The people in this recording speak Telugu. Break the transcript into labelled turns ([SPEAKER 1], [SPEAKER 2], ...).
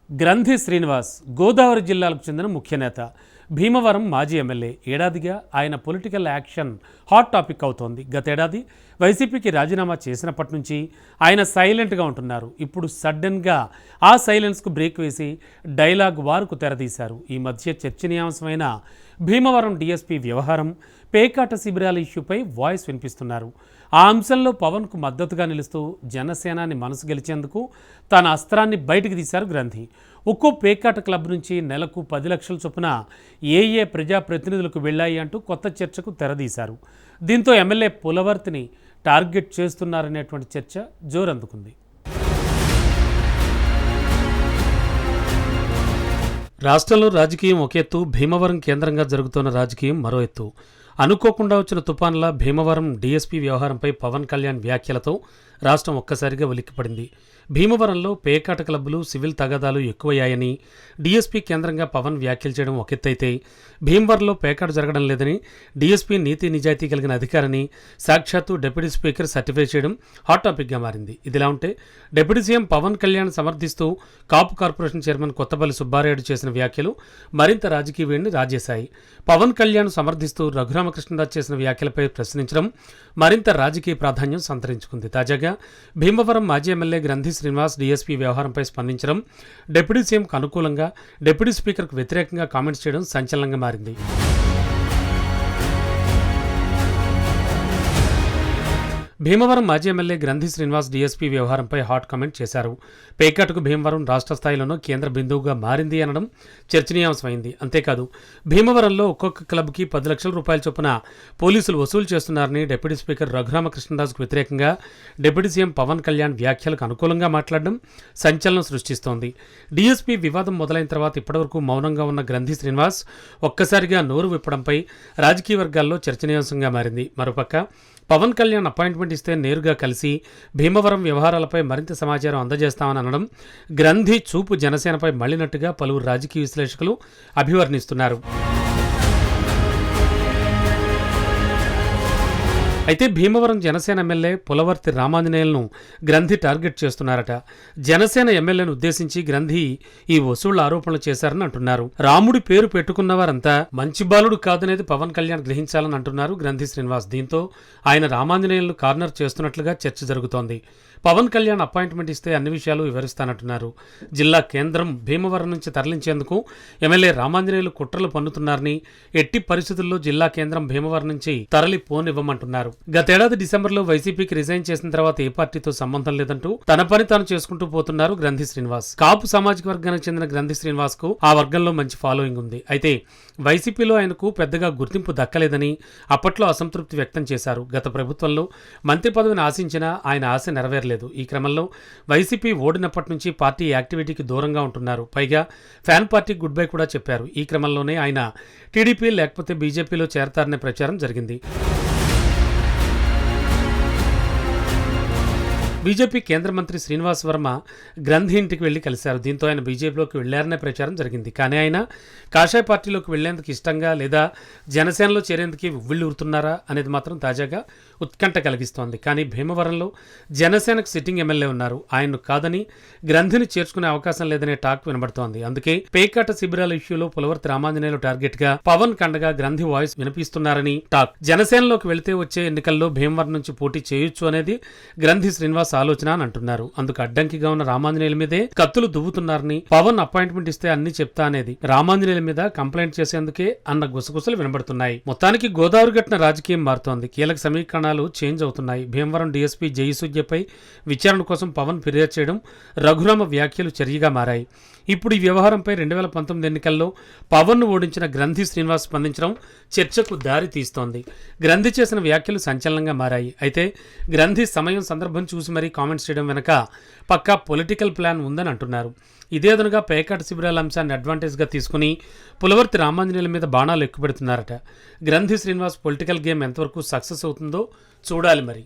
[SPEAKER 1] గ్రంథి శ్రీనివాస్ గోదావరి జిల్లాలకు చెందిన ముఖ్య నేత, భీమవరం మాజీ ఎమ్మెల్యే. ఏడాదిగా ఆయన పొలిటికల్ యాక్షన్ హాట్ టాపిక్ అవుతోంది. గతేడాది వైసీపీకి రాజీనామా చేసినప్పటి నుంచి ఆయన సైలెంట్గా ఉంటున్నారు. ఇప్పుడు సడన్గా ఆ సైలెన్స్కు బ్రేక్ వేసి డైలాగ్ వార్కు తెరదీశారు. ఈ మధ్య చర్చనీయాంశమైన భీమవరం డీఎస్పీ వ్యవహారం, పేకాట శిబిరాల ఇష్యూపై వాయిస్ వినిపిస్తున్నారు. ఆ అంశంలో పవన్కు మద్దతుగా నిలుస్తూ జనసేనాని మనసు గెలిచేందుకు తన అస్త్రాన్ని బయటికి తీశారు గ్రంథి. ఒక్కో పేకాట క్లబ్ నుంచి నెలకు 10 లక్షల చొప్పున ఏ ప్రజాప్రతినిధులకు వెళ్ళాయి అంటూ కొత్త చర్చకు తెరదీశారు. దీంతో ఎమ్మెల్యే పులవర్తిని టార్గెట్ చేస్తున్నారనేటువంటి చర్చ జోరందుకుంది. రాష్ట్రంలో రాజకీయం ఒక ఎత్తు, భీమవరం కేంద్రంగా జరుగుతున్న రాజకీయం మరో ఎత్తు. అనుకోకుండా వచ్చిన తుపాన్ల భీమవరం డీఎస్పీ వ్యవహారంపై పవన్ కళ్యాణ్ వ్యాఖ్యలతో రాష్ట్రం ఒక్కసారిగా ఉలిక్కిపడింది. భీమవరంలో పేకాట క్లబ్బులు, సివిల్ తగాదాలు ఎక్కువయ్యాయని డీఎస్పీ కేంద్రంగా పవన్ వ్యాఖ్యలు చేయడం ఒక ఎత్తైతే, భీమవరంలో పేకాట జరగడం లేదని డీఎస్పీ నీతి నిజాయితీ కలిగిన అధికారిని సాక్షాత్తు డిప్యూటీ స్పీకర్ సర్టిఫై చేయడం హాట్ టాపిక్గా మారింది. ఇదిలా ఉంటే డిప్యూటీ సీఎం పవన్ కళ్యాణ్ సమర్థిస్తూ కాపు కార్పొరేషన్ చైర్మన్ కొత్తపల్లి సుబ్బారాయుడు చేసిన వ్యాఖ్యలు మరింత రాజకీయ వేడిని రాజేశాయి. పవన్ కళ్యాణ్ సమర్థిస్తూ రఘురామకృష్ణదాస్ చేసిన వ్యాఖ్యలపై ప్రశ్నించడం మరింత రాజకీయ ప్రాధాన్యం సంతరించుకుంది. తాజాగా భీమవరం మాజీ ఎమ్మెల్యే గ్రంథి శ్రీనివాస్ డీఎస్పీ వ్యవహారంపై స్పందించడం, డిప్యూటీ సీఎంకు అనుకూలంగా డిప్యూటీ స్పీకర్కు వ్యతిరేకంగా కామెంట్స్ చేయడం సంచలనంగా మారింది. భీమవరం మాజీ ఎమ్మెల్యే గ్రంథి శ్రీనివాస్ డీఎస్పీ వ్యవహారంపై హాట్ కామెంట్ చేశారు. పేకాటకు భీమవరం రాష్ట్ర స్థాయిలోనూ కేంద్ర బిందువుగా మారింది అనడం చర్చనీయాంశమైంది. అంతేకాదు, భీమవరంలో ఒక్కొక్క క్లబ్కి 10 లక్షల రూపాయల చొప్పున పోలీసులు వసూలు చేస్తున్నారని డిప్యూటీ స్పీకర్ రఘురామకృష్ణదాస్కు వ్యతిరేకంగా డిప్యూటీ సీఎం పవన్ కళ్యాణ్ వ్యాఖ్యలకు అనుకూలంగా మాట్లాడడం సంచలనం సృష్టిస్తోంది. డీఎస్పీ వివాదం మొదలైన తర్వాత ఇప్పటివరకు మౌనంగా ఉన్న గ్రంథి శ్రీనివాస్ ఒక్కసారిగా నోరు విప్పడంపై రాజకీయ వర్గాల్లో చర్చనీయాంశంగా మారింది. మరోపక్క పవన్ కళ్యాణ్ అపాయింట్మెంట్ ఇస్తే నేరుగా కలిసి భీమవరం వ్యవహారాలపై మరింత సమాచారం అందజేస్తామని అనడం గ్రంథి చూపు జనసేనపై మళ్లినట్టుగా పలువురు రాజకీయ విశ్లేషకులు అభివర్ణిస్తున్నారు. అయితే భీమవరం జనసేన ఎమ్మెల్యే పులవర్తి రామాంజనేయులను గ్రంథి టార్గెట్ చేస్తున్నారట. జనసేన ఎమ్మెల్యేను ఉద్దేశించి గ్రంథి ఈ వసూళ్ల ఆరోపణలు చేశారని అంటున్నారు. రాముడి పేరు పెట్టుకున్నవారంతా మంచి బాలుడు కాదనేది పవన్ కళ్యాణ్ గ్రహించాలని అంటున్నారు గ్రంథి శ్రీనివాస్. దీంతో ఆయన రామాంజనేయులను కార్నర్ చేస్తున్నట్లుగా చర్చ జరుగుతోంది. పవన్ కళ్యాణ్ అపాయింట్మెంట్ ఇస్తే అన్ని విషయాలు వివరిస్తానంటున్నారు. జిల్లా కేంద్రం భీమవరం నుంచి తరలించేందుకు ఎమ్మెల్యే రామాంజనేయులు కుట్రలు పన్నుతున్నారని, ఎట్టి పరిస్థితుల్లో జిల్లా కేంద్రం భీమవరం నుంచి తరలి పోనివ్వమంటున్నారు. గతేడాది డిసెంబర్లో వైసీపీకి రిజైన్ చేసిన తర్వాత ఏ పార్టీతో సంబంధం లేదంటూ తన పని తాను చేసుకుంటూ పోతున్నారు గ్రంథి శ్రీనివాస్. కాపు సామాజిక వర్గానికి చెందిన గ్రంథి శ్రీనివాస్ కు ఆ వర్గంలో మంచి ఫాలోయింగ్ ఉంది. అయితే వైసీపీలో ఆయనకు పెద్దగా గుర్తింపు దక్కలేదని అప్పట్లో అసంతృప్తి వ్యక్తం చేశారు. గత ప్రభుత్వంలో మంత్రి పదవిని ఆశించినా ఆయన ఆశ నెరవేరలేదు. ఈ క్రమంలో వైసీపీ ఓడినప్పటి నుంచి పార్టీ యాక్టివిటీకి దూరంగా ఉంటున్నారు. పైగా ఫ్యాన్ పార్టీ గుడ్ బై కూడా చెప్పారు. ఈ క్రమంలోనే ఆయన టీడీపీ లేకపోతే బీజేపీలో చేరతారనే ప్రచారం జరిగింది. బీజేపీ కేంద్ర మంత్రి శ్రీనివాస్ వర్మ గ్రంథి ఇంటికి వెళ్లి కలిశారు. దీంతో ఆయన బీజేపీలోకి వెళ్లారనే ప్రచారం జరిగింది. కానీ ఆయన కాషాయ పార్టీలోకి వెళ్లేందుకు ఇష్టంగా లేదా జనసేనలో చేరేందుకు ఉవ్విళ్ళూరుతున్నారా అనేది మాత్రం తాజాగా ఉత్కంఠ కలిగిస్తోంది. కానీ భీమవరంలో జనసేనకు సిట్టింగ్ ఎమ్మెల్యే ఉన్నారు. ఆయన్ను కాదని గ్రంథిని చేర్చుకునే అవకాశం లేదనే టాక్ వినబడుతోంది. అందుకే పేకాట శిబిరాల ఇష్యూలో పులవర్తి రామాంజనేయులు టార్గెట్ గా పవన్ కండగా గ్రంథి వాయిస్ వినిపిస్తున్నారని టాక్. జనసేనలోకి వెళితే వచ్చే ఎన్నికల్లో భీమవరం నుంచి పోటీ చేయొచ్చు అనేది గ్రంథి శ్రీనివాస్ ఆలోచన అని అంటున్నారు. అందుకు అడ్డంకిగా ఉన్న రామాంజనేయుల మీదే కత్తులు దువ్వుతున్నారని, పవన్ అపాయింట్మెంట్ ఇస్తే అన్ని చెప్తా అనేది రామాంజనేయుల మీద కంప్లైంట్ చేసేందుకే అన్న గుసగుసలు వినబడుతున్నాయి. మొత్తానికి గోదావరి ఘటన రాజకీయం మారుతోంది. కీలక సమీకరణాలు చేంజ్ అవుతున్నాయి. భీమవరం డీఎస్పీ జయసూర్యపై విచారణ కోసం పవన్ ఫిర్యాదు చేయడం, రఘురామ వ్యాఖ్యలు చర్యగా మారాయి. ఇప్పుడు ఈ వ్యవహారంపై 2019 ఎన్నికల్లో పవన్ ను ఓడించిన గ్రంథి శ్రీనివాస్ స్పందించడం చర్చకు దారి తీస్తోంది. గ్రంథి చేసిన వ్యాఖ్యలు సంచలనంగా మారాయి. అయితే గ్రంథి సమయం సందర్భం చూసి మరీ కామెంట్స్ చేయడం వెనక పక్కా పొలిటికల్ ప్లాన్ ఉందని అంటున్నారు. ఇదే అదనుగా పేకాట శిబిరాల అంశాన్ని అడ్వాంటేజ్గా తీసుకుని పులవర్తి రామాంజనేయుల మీద బాణాలు ఎక్కుపెడుతున్నారట. గ్రంథి శ్రీనివాస్ పొలిటికల్ గేమ్ ఎంతవరకు సక్సెస్ అవుతుందో చూడాలి మరి.